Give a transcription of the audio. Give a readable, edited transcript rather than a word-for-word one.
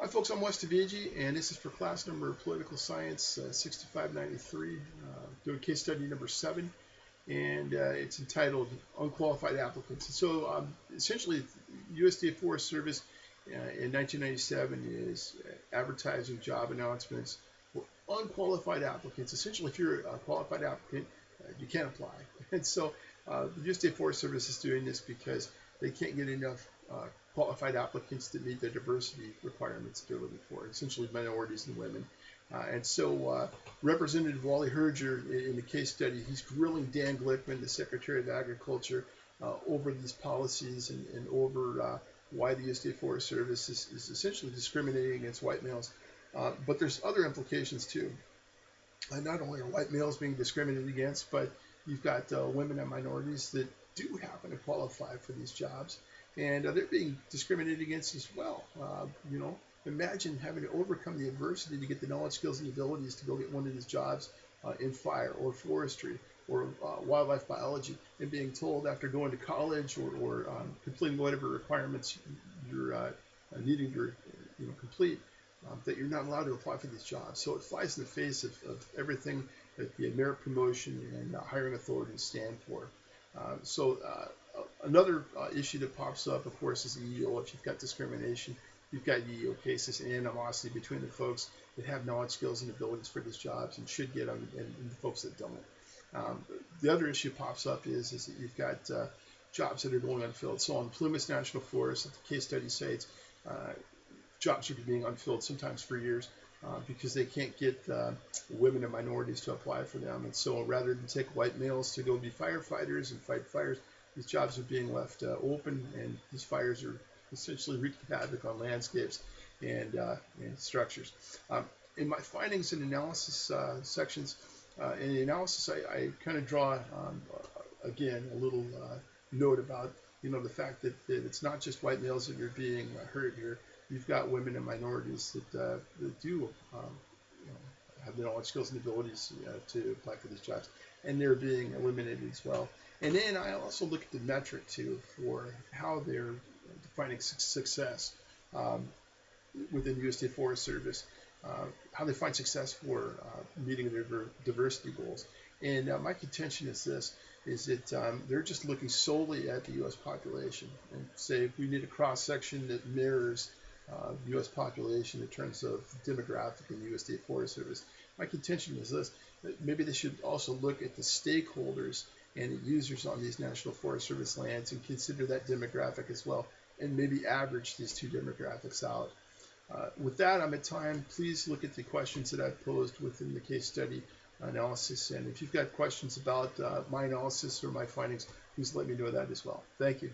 Hi folks, I'm Tavegia, and this is for class number Political Science 6593, doing case study number 7, and it's entitled Unqualified Applicants. So essentially, USDA Forest Service in 1997 is advertising job announcements for unqualified applicants. Essentially, if you're a qualified applicant, you can't apply. And so the USDA Forest Service is doing this because they can't get enough qualified applicants to meet the diversity requirements they're looking for, essentially minorities and women. And so Representative Wally Herger, in the case study, he's grilling Dan Glickman, the Secretary of Agriculture, over these policies and over why the USDA Forest Service is essentially discriminating against white males. But there's other implications too. Not only are white males being discriminated against, but you've got women and minorities that do happen to qualify for these jobs, and they're being discriminated against as well. Imagine having to overcome the adversity to get the knowledge, skills, and abilities to go get one of these jobs in fire or forestry or wildlife biology, and being told after going to college or completing whatever requirements you're needing to complete, that you're not allowed to apply for these jobs. So it flies in the face of everything that the merit promotion and hiring authorities stand for. Another issue that pops up, of course, is EEO. If you've got discrimination, you've got EEO cases and animosity between the folks that have knowledge, skills, and abilities for these jobs and should get them, and the folks that don't. The other issue pops up is that you've got jobs that are going unfilled. So on Plumas National Forest, at the case study sites, jobs are being unfilled sometimes for years because they can't get women and minorities to apply for them. And so rather than take white males to go be firefighters and fight fires, these jobs are being left open, and these fires are essentially wreaking havoc on landscapes and structures. In my findings and analysis sections, in the analysis, I kind of draw, again, a little note about the fact that it's not just white males that are being hurt here. You've got women and minorities that do have the knowledge, skills, and abilities to apply for these jobs, and they're being eliminated as well. And then I also look at the metric too for how they're defining success within USDA Forest Service, how they find success for meeting their diversity goals. And my contention is this, is that they're just looking solely at the U.S. population and say if we need a cross-section that mirrors the U.S. population in terms of demographic in the USDA Forest Service. My contention is this, that maybe they should also look at the stakeholders and the users on these National Forest Service lands and consider that demographic as well, and maybe average these two demographics out. With that, I'm at time. Please look at the questions that I've posed within the case study analysis, and if you've got questions about my analysis or my findings, please let me know that as well. Thank you.